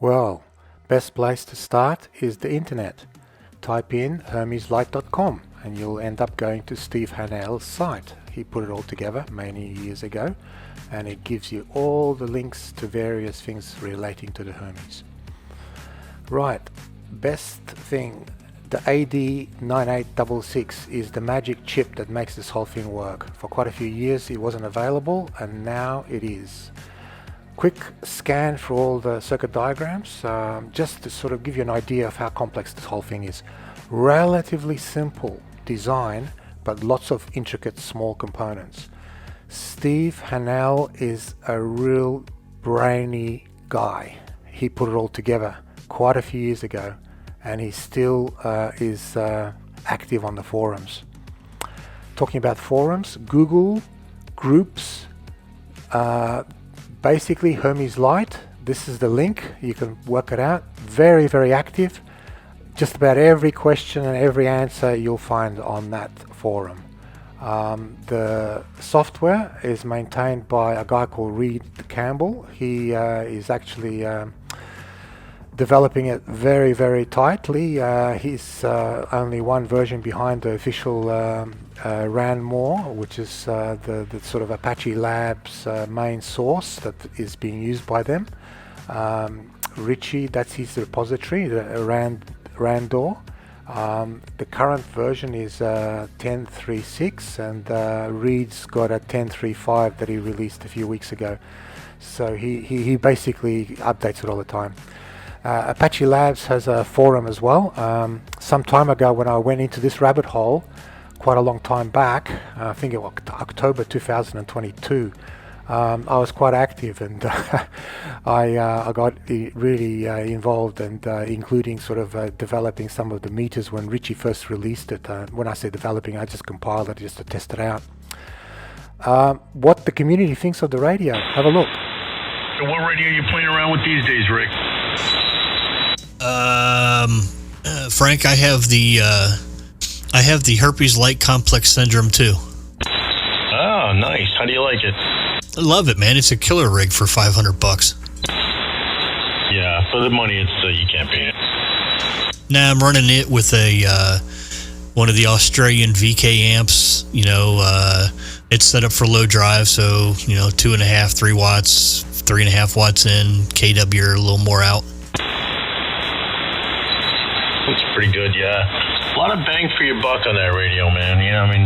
Well, best place to start is the internet. Type in hermeslight.com and you'll end up going to Steve Hanel's site. He put it all together many years ago, and it gives you all the links to various things relating to the Hermes. Right, best thing, the AD9866 is the magic chip that makes this whole thing work. For quite a few years it wasn't available, and now it is. Quick scan for all the circuit diagrams, just to sort of give you an idea of how complex this whole thing is. Relatively simple design, but lots of intricate small components. Steve Hanel is a real brainy guy. He put it all together quite a few years ago, and he still is active on the forums. Talking about forums, Google, groups, basically Hermes Light, this is the link, you can work it out. Very, very active. Just about every question and every answer you'll find on that forum. The software is maintained by a guy called Reed Campbell. He is actually developing it very, very tightly. He's only one version behind the official RANMore, which is the sort of Apache Labs main source that is being used by them. Richie, that's his repository, the Randor. The current version is 10.3.6, and Reed's got a 10.3.5 that he released a few weeks ago. So he basically updates it all the time. Apache Labs has a forum as well. Some time ago, when I went into this rabbit hole, quite a long time back, I think it was October 2022, I was quite active, and I got really involved, and including sort of developing some of the meters when Richie first released it. When I say developing, I just compiled it just to test it out. What the community thinks of the radio, have a look. So what radio are you playing around with these days, Rick? Frank, I have the Hermes Light complex syndrome too. Oh, nice. How do you like it? I love it, man. It's a killer rig for $500. Yeah, for the money, it's you can't beat it. Now I'm running it with a one of the Australian VK amps. You know, it's set up for low drive, so 2.5, 3 watts, 3.5 watts in, KW a little more out. It's pretty good, yeah. A lot of bang for your buck on that radio, man. I mean,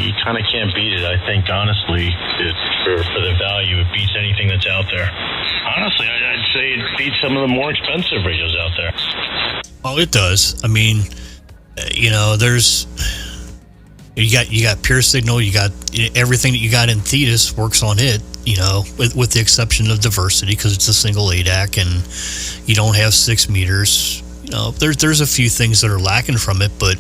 you kind of can't beat it. I think, honestly, for the value, it beats anything that's out there. Honestly, I'd say it beats some of the more expensive radios out there. Oh, it does. I mean, there's you got pure signal. You got everything that you got in Thetis works on it. With the exception of diversity, because it's a single ADAC and you don't have 6 meters. There's a few things that are lacking from it, but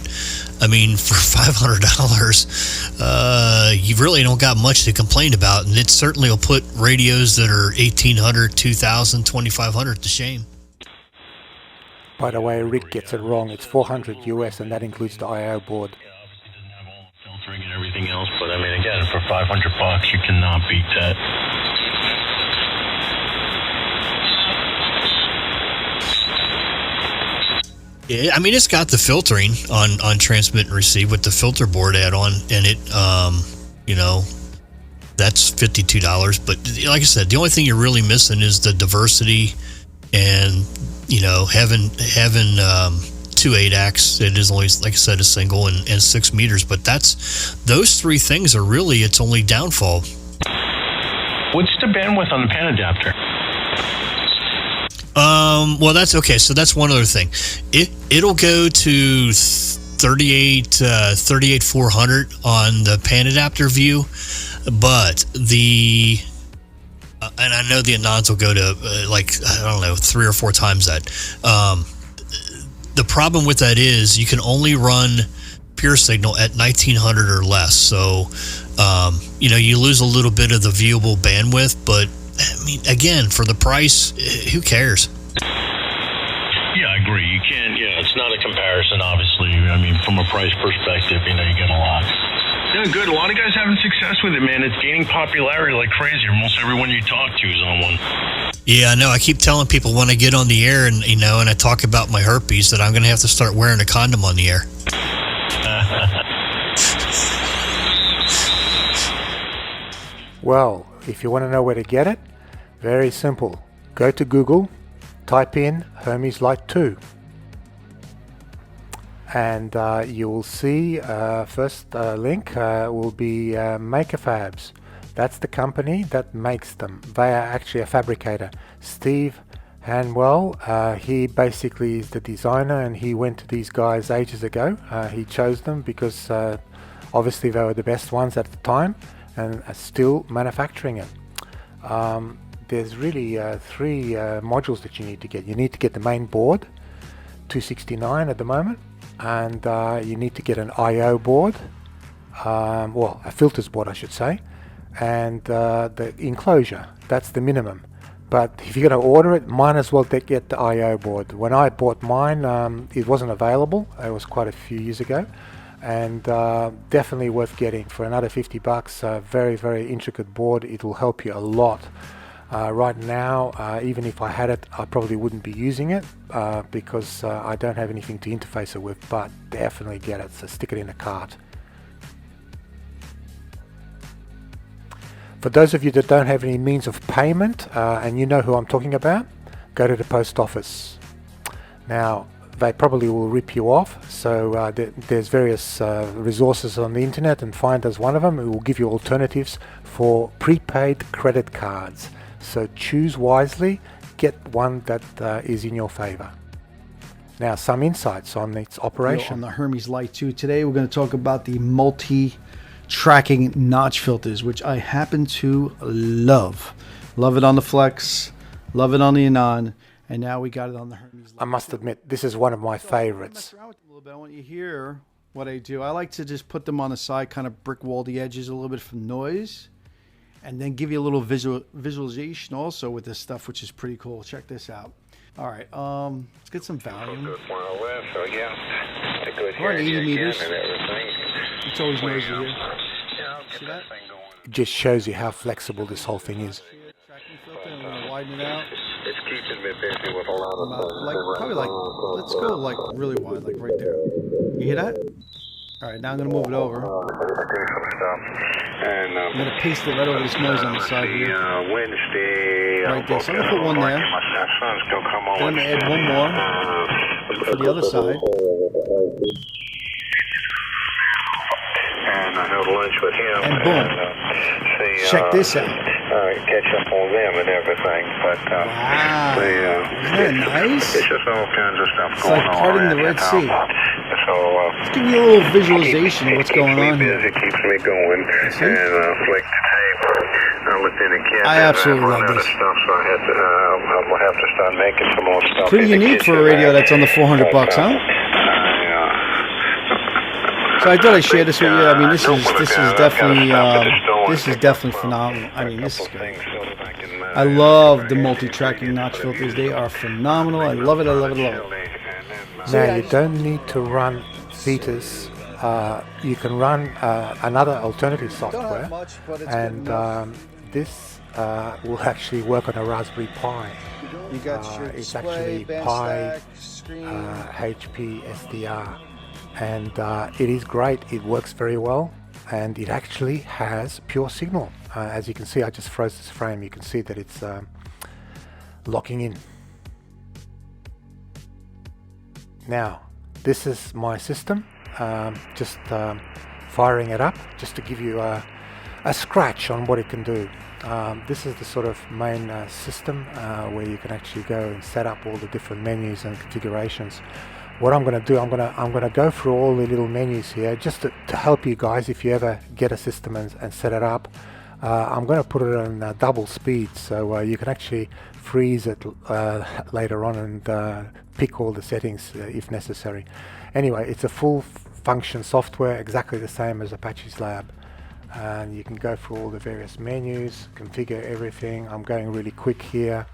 I mean, for $500, you really don't got much to complain about, and it certainly will put radios that are $1,800, $2,000, $2,500 to shame. By the way, Rick gets it wrong. It's $400 US, and that includes the I/O board. Filtering and everything else, but I mean, again, for $500, you cannot beat that. Yeah, I mean, it's got the filtering on transmit and receive with the filter board add-on, and it, that's $52. But like I said, the only thing you're really missing is the diversity, and having 2 ADACs. It is only, like I said, a single and 6 meters, but those 3 things are really its only downfall. What's the bandwidth on the pan adapter? Well, that's okay. So that's one other thing. It'll go to 38,400 on the pan adapter view, but and I know the Anons will go to 3 or 4 times that. The problem with that is you can only run pure signal at 1900 or less. So, you lose a little bit of the viewable bandwidth, but I mean, again, for the price, who cares? Yeah, I agree. You can't, it's not a comparison, obviously. I mean, from a price perspective, you get a lot. Yeah, good. A lot of guys having success with it, man. It's gaining popularity like crazy. Almost everyone you talk to is on one. Yeah, I know. I keep telling people when I get on the air and and I talk about my herpes that I'm going to have to start wearing a condom on the air. Well, if you want to know where to get it, very simple. Go to Google, type in Hermes Light 2. And you will see first link will be Makerfabs. That's the company that makes them. They are actually a fabricator. Steve Hanwell, he basically is the designer, and he went to these guys ages ago. He chose them because obviously they were the best ones at the time and are still manufacturing it. There's really three modules that you need to get. You need to get the main board, 269 at the moment. And you need to get an I/O board, well, a filters board I should say, and the enclosure. That's the minimum. But if you're going to order it, might as well get the I/O board. When I bought mine, it wasn't available. It was quite a few years ago, and definitely worth getting for another $50. Very, very intricate board. It will help you a lot. Right now, even if I had it, I probably wouldn't be using it because I don't have anything to interface it with, but definitely get it, so stick it in a cart. For those of you that don't have any means of payment, and you know who I'm talking about, go to the post office. Now, they probably will rip you off, so there's various resources on the internet, and Finder's one of them. It will give you alternatives for prepaid credit cards. So choose wisely, get one that is in your favor. Now, some insights on its operation. On the Hermes Light 2. Today we're going to talk about the multi-tracking notch filters, which I happen to love. Love it on the Flex, love it on the Anon, and now we got it on the Hermes Light. I must admit, this is one of my favorites. I want you to hear what I do. I like to just put them on the side, kind of brick wall the edges a little bit for noise. And then give you a little visualization also with this stuff, which is pretty cool. Check this out. All right, let's get some volume. We're at 80 meters. It's always noisy here. See that? It just shows you how flexible this whole thing is. Tracking filter, and we're gonna widen it out. It's keeping me busy with a lot of Probably let's go like really wide, like right there. You hear that? All right, now I'm gonna move it over. And I'm going to paste it right over this noise on the side here. Wednesday. Right there. So I'm going to put one there. Then I'm going to add one more for the other side. And I had lunch with him. And boom. Check this out. Catch up on them and everything. But, wow. Isn't that nice? It's just all kinds of stuff it's going like on. Parting the Red Sea. So, let's give you a little visualization of what's going on here. It keeps me going. And flick the tape. Within a kid. I absolutely love this. Stuff, so I'll have to start making some more stuff. Pretty unique for a radio that's on the $400, huh? So I thought I'd share this with you. I mean, this is definitely phenomenal. I mean, this is great. I love the multi-tracking notch filters. They are phenomenal. I love it. I love it. I love it. Now, you don't need to run Thetis. You can run another alternative software, and this will actually work on a Raspberry Pi. It's actually Pi HPsdr, and it is great. It works very well, and it actually has pure signal. As you can see, I just froze this frame. You can see that it's locking in. Now, this is my system. Just firing it up just to give you a scratch on what it can do. This is the sort of main system where you can actually go and set up all the different menus and configurations. What I'm going to do, I'm going to go through all the little menus here just to help you guys if you ever get a system and set it up. I'm going to put it on double speed, so you can actually freeze it later on and pick all the settings if necessary. Anyway, it's a full function software, exactly the same as Apache's Lab, and you can go through all the various menus, configure everything. I'm going really quick here,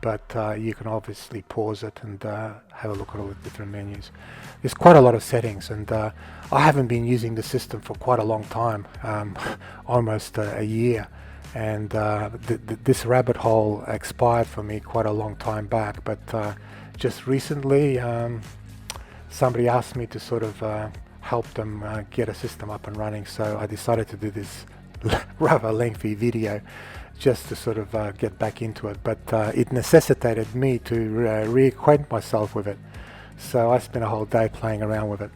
but you can obviously pause it and have a look at all the different menus. There's quite a lot of settings, and I haven't been using the system for quite a long time, almost a year, and this rabbit hole expired for me quite a long time back, but just recently somebody asked me to sort of help them get a system up and running, so I decided to do this rather lengthy video just to sort of get back into it, but it necessitated me to reacquaint myself with it, so I spent a whole day playing around with it.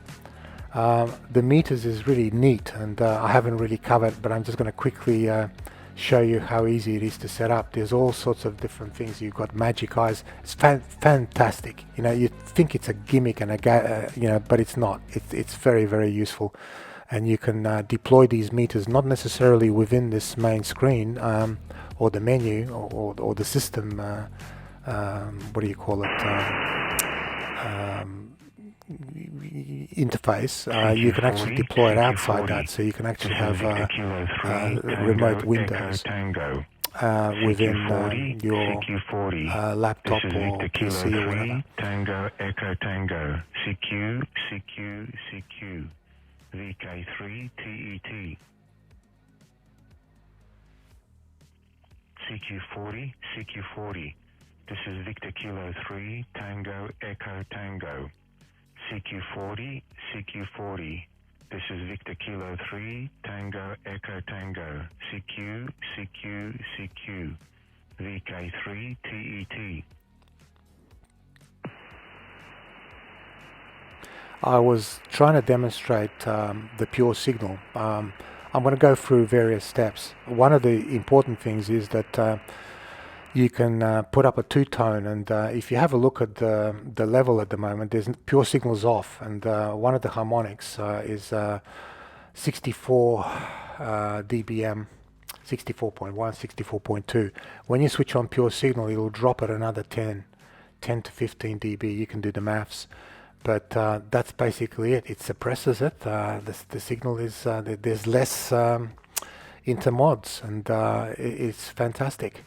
The meters is really neat, and I haven't really covered, but I'm just going to quickly show you how easy it is to set up. There's all sorts of different things. You've got magic eyes. It's fantastic. You know, you think it's a gimmick and you know, but it's not. It's very, very useful, and you can deploy these meters not necessarily within this main screen or the menu or the system. What do you call it? Interface. You can actually deploy it outside that, so you can actually have remote windows within your laptop or PC or whatever. Tango Echo Tango CQ VK3 TET CQ40. This is Victor Kilo 3 Tango Echo Tango CQ40. This is Victor Kilo 3 Tango Echo Tango CQ VK3 TET. I was trying to demonstrate the pure signal. I'm going to go through various steps. One of the important things is that you can put up a two-tone, and if you have a look at the level at the moment, there's pure signals off, and one of the harmonics is 64 dBm, 64.1, 64.2. When you switch on pure signal, it'll drop at another 10 to 15 dB. You can do the maths, but that's basically it. It suppresses it. The signal is there's less intermods, and it's fantastic.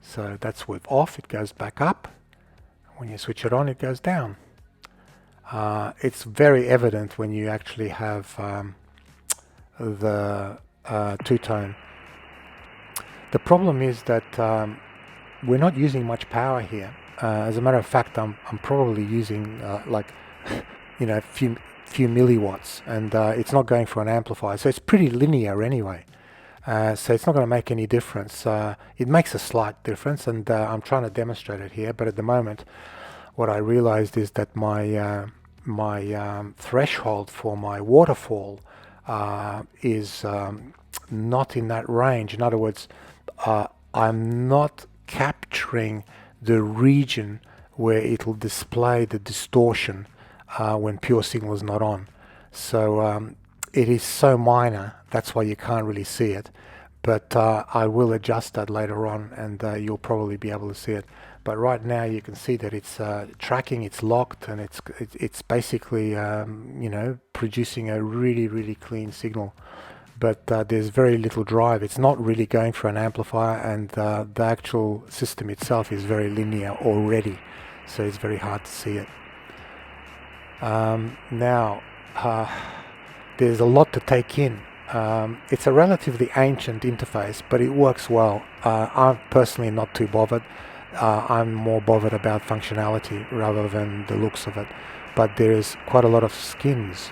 So that's with off, it goes back up. When you switch it on, it goes down. It's very evident when you actually have the two-tone. The problem is that we're not using much power here. As a matter of fact, I'm probably using like, you know, a few milliwatts, and it's not going for an amplifier. So it's pretty linear anyway. So it's not going to make any difference. It makes a slight difference, and I'm trying to demonstrate it here. But at the moment, what I realized is that my threshold for my waterfall is not in that range. In other words, I'm not capturing the region where it'll display the distortion when pure signal is not on. So it is so minor, that's why you can't really see it. But I will adjust that later on, and you'll probably be able to see it. But right now you can see that it's tracking, it's locked, and it's basically you know, producing a really clean signal. But there's very little drive. It's not really going for an amplifier, and the actual system itself is very linear already, so it's very hard to see it. Now there's a lot to take in. It's a relatively ancient interface, but it works well. I'm personally not too bothered. I'm more bothered about functionality rather than the looks of it. But there is quite a lot of skins.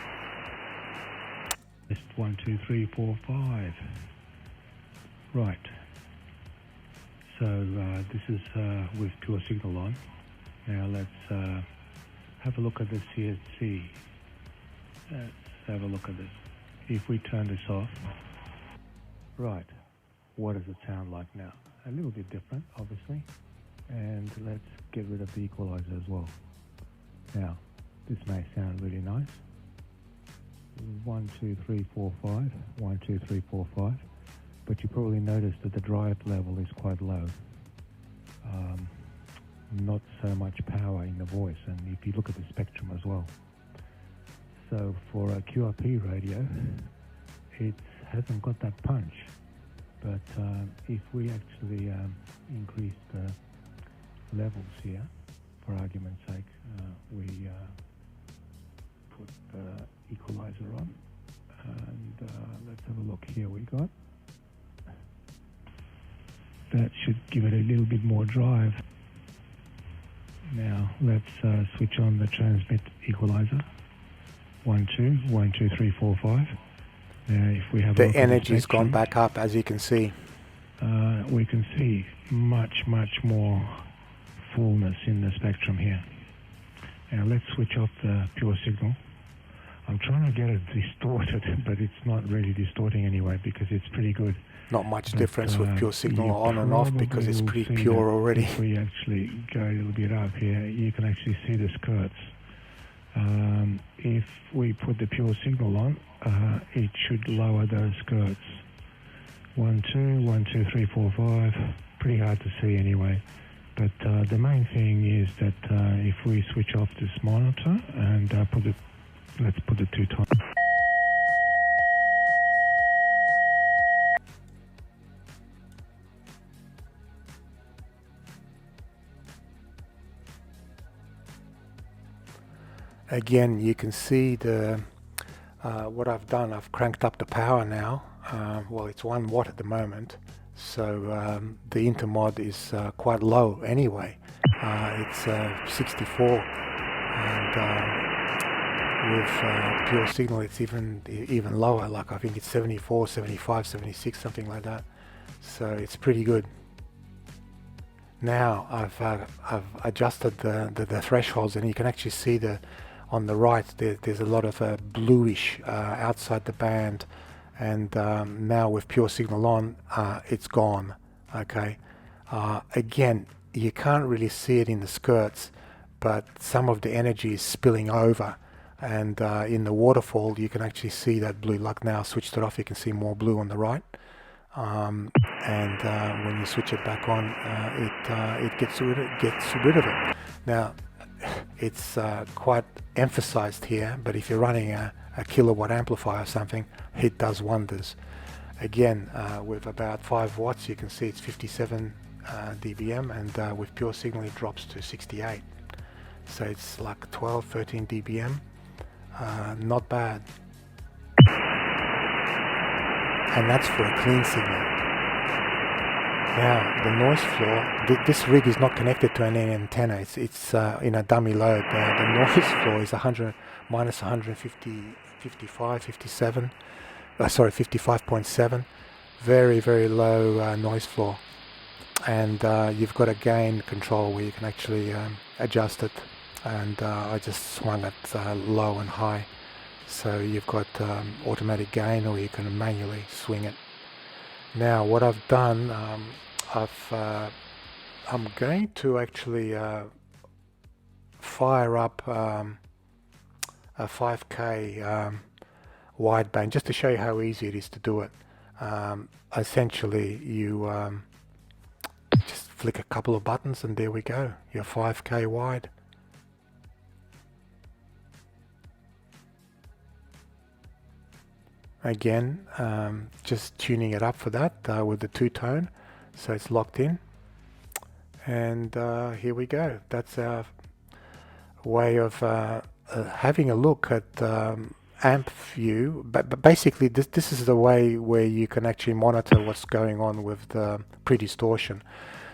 1, 2, 3, 4, 5. Right. So this is with pure signal on. Now let's have a look at the CSC. Let's have a look at this. If we turn this off, right, what does it sound like now? A little bit different, obviously. And let's get rid of the equalizer as well. Now, this may sound really nice. 1, 2, 3, 4, 5. 1, 2, 3, 4, 5. But you probably noticed that the drive level is quite low. Not so much power in the voice, and if you look at the spectrum as well. So for a QRP radio, it hasn't got that punch. But if we actually increase the levels here, for argument's sake, we put the equalizer on, and let's have a look here. We got that should give it a little bit more drive. Now let's switch on the transmit equalizer. 1 2 1 2 3 4 5. Now if we have the energy's gone back up, as you can see. We can see much more fullness in the spectrum here. Now let's switch off the pure signal. I'm trying to get it distorted, but it's not really distorting anyway because it's pretty good. Not much difference with pure signal on and off because it's pretty pure already. If we actually go a little bit up here, you can actually see the skirts. If we put the pure signal on, it should lower those skirts. 1 2 1 2 3 4 5. Pretty hard to see anyway. But the main thing is that if we switch off this monitor and let's put the two-tone. Again, you can see the what I've done. I've cranked up the power now. Well, it's 1 watt at the moment, so the intermod is quite low anyway. It's 64, and with pure signal it's even lower, like I think it's 74, 75, 76, something like that. So it's pretty good. Now I've adjusted the thresholds, and you can actually see on the right there's a lot of bluish outside the band, and now with pure signal on, it's gone. Okay, again, you can't really see it in the skirts, but some of the energy is spilling over, and in the waterfall you can actually see that blue. Like now I switched it off, you can see more blue on the right, and when you switch it back on, it gets rid of it. Now it's quite emphasized here, but if you're running a kilowatt amplifier or something, it does wonders. Again, with about 5 watts you can see it's 57 dBm, and with pure signal it drops to 68, so it's like 12, 13 dBm. Not bad, and that's for a clean signal. Now the noise floor, this rig is not connected to any antenna, it's in a dummy load. The noise floor is 100 minus 150, 55, 57, sorry, 55.7, very low noise floor. And you've got a gain control where you can actually adjust it, and I just swung it low and high, so you've got automatic gain, or you can manually swing it. Now what I've done, I'm going to actually fire up a 5K wideband, just to show you how easy it is to do it. Essentially you just flick a couple of buttons and there we go, you're 5K wide. Again, just tuning it up for that with the two-tone, so it's locked in. And here we go. That's our way of having a look at amp view. But basically this is the way where you can actually monitor what's going on with the pre-distortion.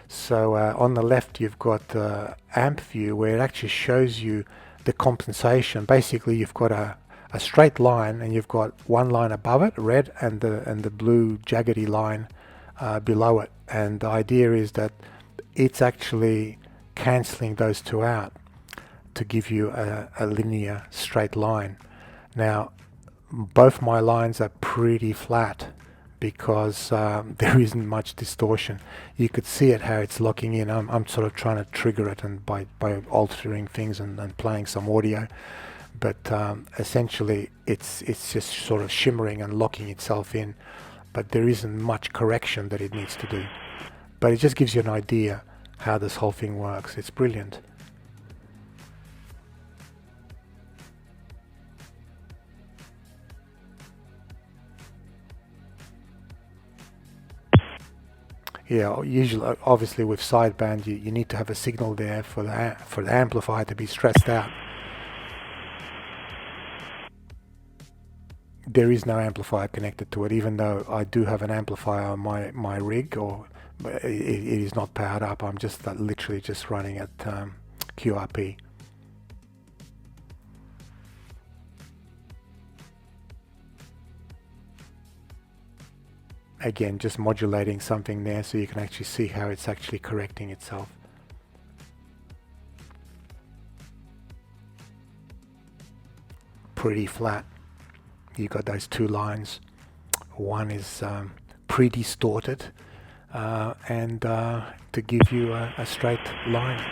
So on the left you've got amp view, where it actually shows you the compensation. Basically you've got a straight line, and you've got one line above it, red, and the blue jaggedy line below it. And the idea is that it's actually cancelling those two out to give you a linear straight line. Now both my lines are pretty flat because there isn't much distortion. You could see it how it's locking in. I'm sort of trying to trigger it, and by altering things and playing some audio. But essentially it's just sort of shimmering and locking itself in, but there isn't much correction that it needs to do. But it just gives you an idea how this whole thing works. It's brilliant. Yeah, usually, obviously with sideband, you need to have a signal there for the amplifier to be stressed out. There is no amplifier connected to it, even though I do have an amplifier on my rig, or it is not powered up. I'm just literally just running at QRP. Again, just modulating something there so you can actually see how it's actually correcting itself. Pretty flat. You've got those two lines. One is pre-distorted and to give you a straight line.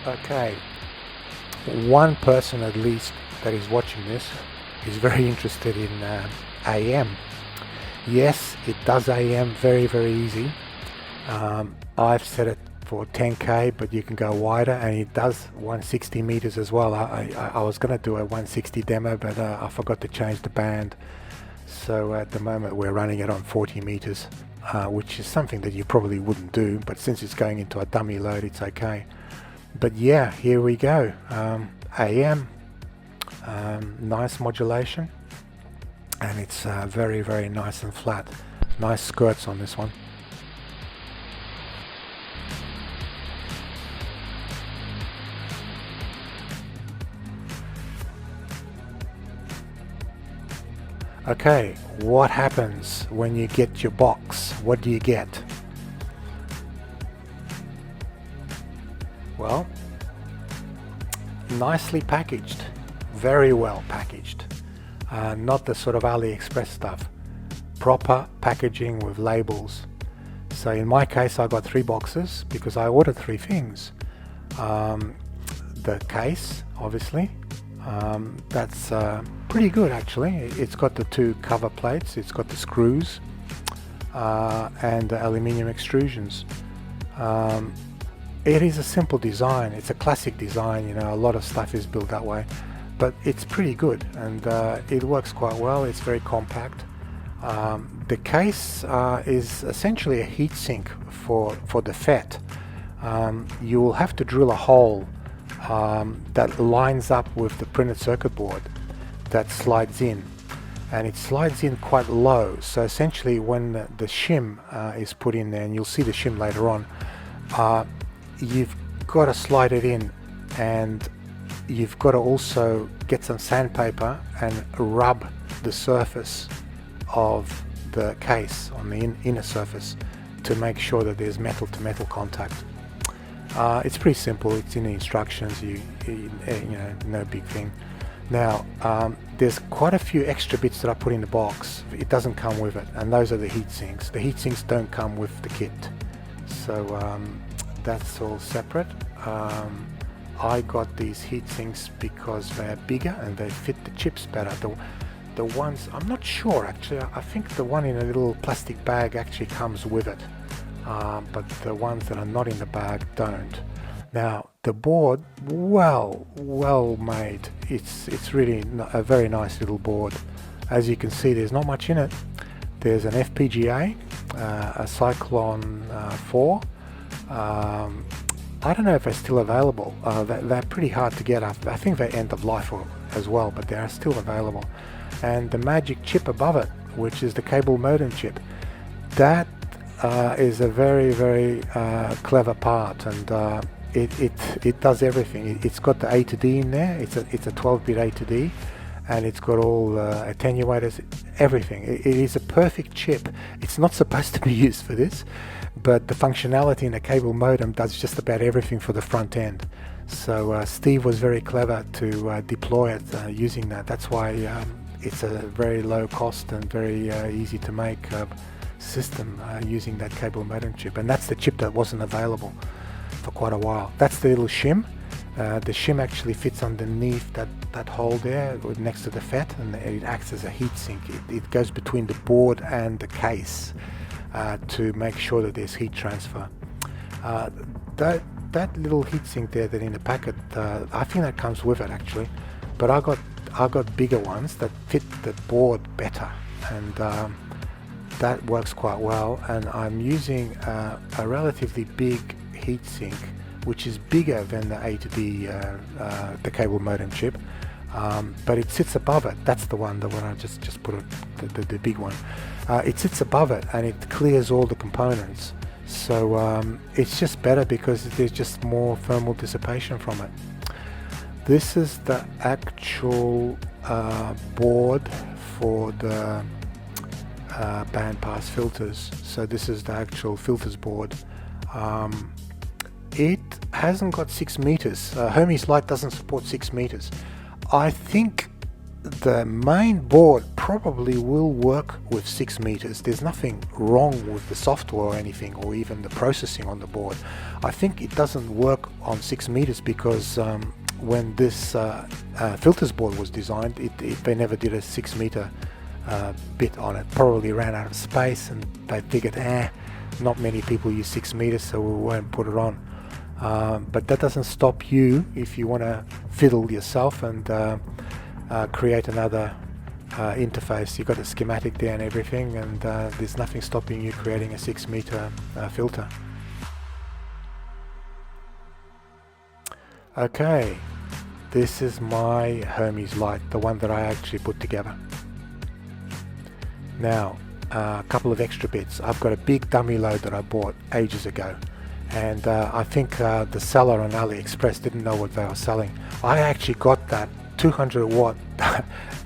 Okay, one person at least that is watching this is very interested in AM. Yes, it does AM very, very easy. I've set it for 10k, but you can go wider, and it does 160 meters as well. I was going to do a 160 demo, but I forgot to change the band. So at the moment we're running it on 40 meters, which is something that you probably wouldn't do, but since it's going into a dummy load, it's okay. But yeah, here we go. AM, nice modulation, and it's very, very nice and flat. Nice skirts on this one. Okay, what happens when you get your box? What do you get? Well, nicely packaged, very well packaged. Not the sort of AliExpress stuff. Proper packaging with labels. So in my case, I got 3 boxes because I ordered 3 things. The case, obviously, that's pretty good actually. It's got the 2 cover plates, it's got the screws, and the aluminium extrusions. It is a simple design, it's a classic design, you know, a lot of stuff is built that way, but it's pretty good, and it works quite well. It's very compact. The case is essentially a heatsink for the FET. You will have to drill a hole that lines up with the printed circuit board that slides in, and it slides in quite low, so essentially when the shim is put in there, and you'll see the shim later on, you've got to slide it in, and you've got to also get some sandpaper and rub the surface of the case on the inner surface to make sure that there's metal to metal contact. It's pretty simple, it's in the instructions, you know, no big thing. Now, there's quite a few extra bits that I put in the box. It doesn't come with it, and those are the heat sinks. The heat sinks don't come with the kit, so that's all separate. I got these heat sinks because they're bigger and they fit the chips better. The ones, I'm not sure actually, I think the one in a little plastic bag actually comes with it, but the ones that are not in the bag don't. Now the board, well made. It's really a very nice little board. As you can see, there's not much in it. There's an FPGA, a Cyclone 4. I don't know if they're still available. They're pretty hard to get. I think they're end of life as well, but they are still available. And the magic chip above it, which is the cable modem chip, that is a very, very clever part, and it does everything. It's got the A to D in there. It's a 12-bit A to D, and it's got all attenuators, everything. It is a perfect chip. It's not supposed to be used for this, but the functionality in a cable modem does just about everything for the front end. So Steve was very clever to deploy it using that. That's why it's a very low cost and very easy to make system using that cable modem chip. And that's the chip that wasn't available for quite a while. That's the little shim. The shim actually fits underneath that hole there next to the FET, and it acts as a heat sink. It goes between the board and the case. to make sure that there's heat transfer. That little heatsink there that in the packet, I think that comes with it actually, but I got bigger ones that fit the board better, and that works quite well. And I'm using a relatively big heatsink, which is bigger than the A to D, the cable modem chip, but it sits above it. That's the one I just put it, the big one. It sits above it and it clears all the components. So it's just better because there's just more thermal dissipation from it. This is the actual board for the bandpass filters. So this is the actual filters board. It hasn't got 6 meters. Hermes Light doesn't support 6 meters. I think the main board probably will work with 6 meters. There's nothing wrong with the software or anything, or even the processing on the board. I think it doesn't work on 6 meters because when this filters board was designed, they never did a 6 meter bit on it. Probably ran out of space and they figured, not many people use 6 meters, so we won't put it on. But that doesn't stop you if you want to fiddle yourself and create another interface. You've got the schematic there and everything, and there's nothing stopping you creating a 6 meter filter. Okay, this is my Hermes Light, the one that I actually put together. Now, a couple of extra bits. I've got a big dummy load that I bought ages ago, and I think the seller on AliExpress didn't know what they were selling. I actually got that 200 watt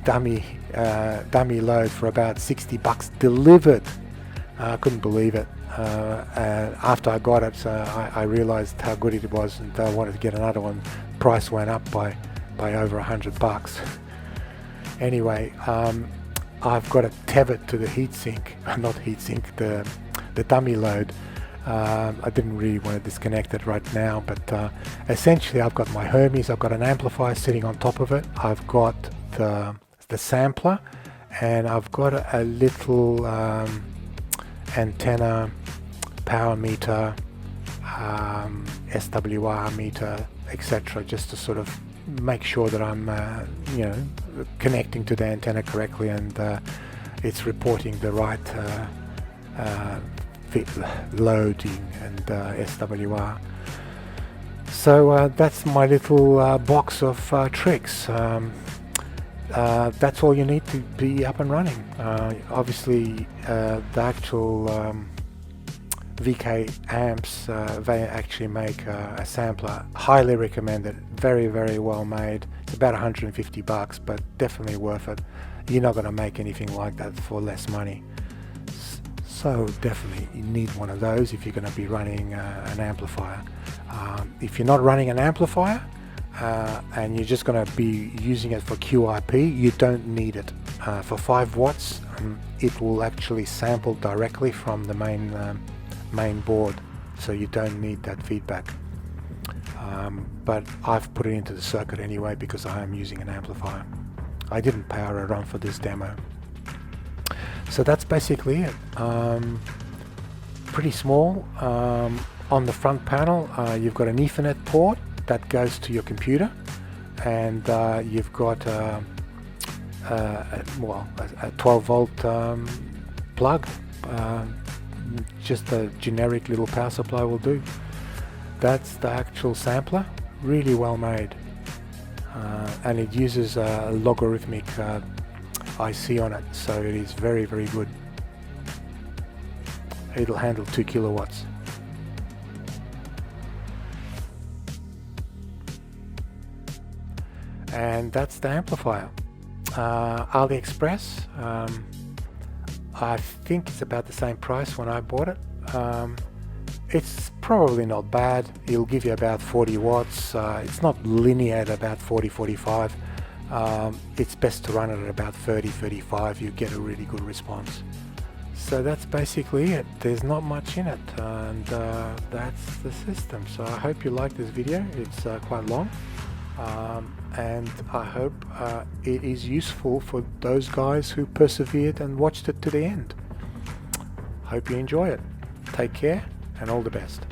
dummy load for about $60 delivered. I couldn't believe it. After I got it, I realized how good it was, and I wanted to get another one. Price went up by over $100. Anyway, I've got to tether to the heatsink, not heatsink, the dummy load. I didn't really want to disconnect it right now, but essentially I've got my Hermes, I've got an amplifier sitting on top of it, I've got the sampler, and I've got a little antenna, power meter, SWR meter, etc., just to sort of make sure that I'm connecting to the antenna correctly, and it's reporting the right loading and SWR. So that's my little box of tricks. That's all you need to be up and running. Obviously the actual VK amps, they actually make a sampler. Highly recommended. Very, very well made. It's about $150, but definitely worth it. You're not going to make anything like that for less money. So definitely you need one of those if you're going to be running an amplifier. If you're not running an amplifier and you're just going to be using it for QIP, you don't need it. For 5 watts, it will actually sample directly from the main board, so you don't need that feedback. But I've put it into the circuit anyway because I am using an amplifier. I didn't power it on for this demo. So that's basically it. Pretty small. On the front panel you've got an Ethernet port that goes to your computer, and you've got a 12 volt plug. Just a generic little power supply will do. That's the actual sampler, really well made, and it uses a logarithmic IC on it, so it is very, very good. It'll handle 2 kilowatts. And that's the amplifier. AliExpress, I think it's about the same price when I bought it. It's probably not bad. It'll give you about 40 watts. It's not linear at about 40-45. It's best to run it at about 30-35. You get a really good response. So that's basically it. There's not much in it, and that's the system. So I hope you like this video. It's quite long, and I hope it is useful for those guys who persevered and watched it to the end. Hope you enjoy it. Take care and all the best.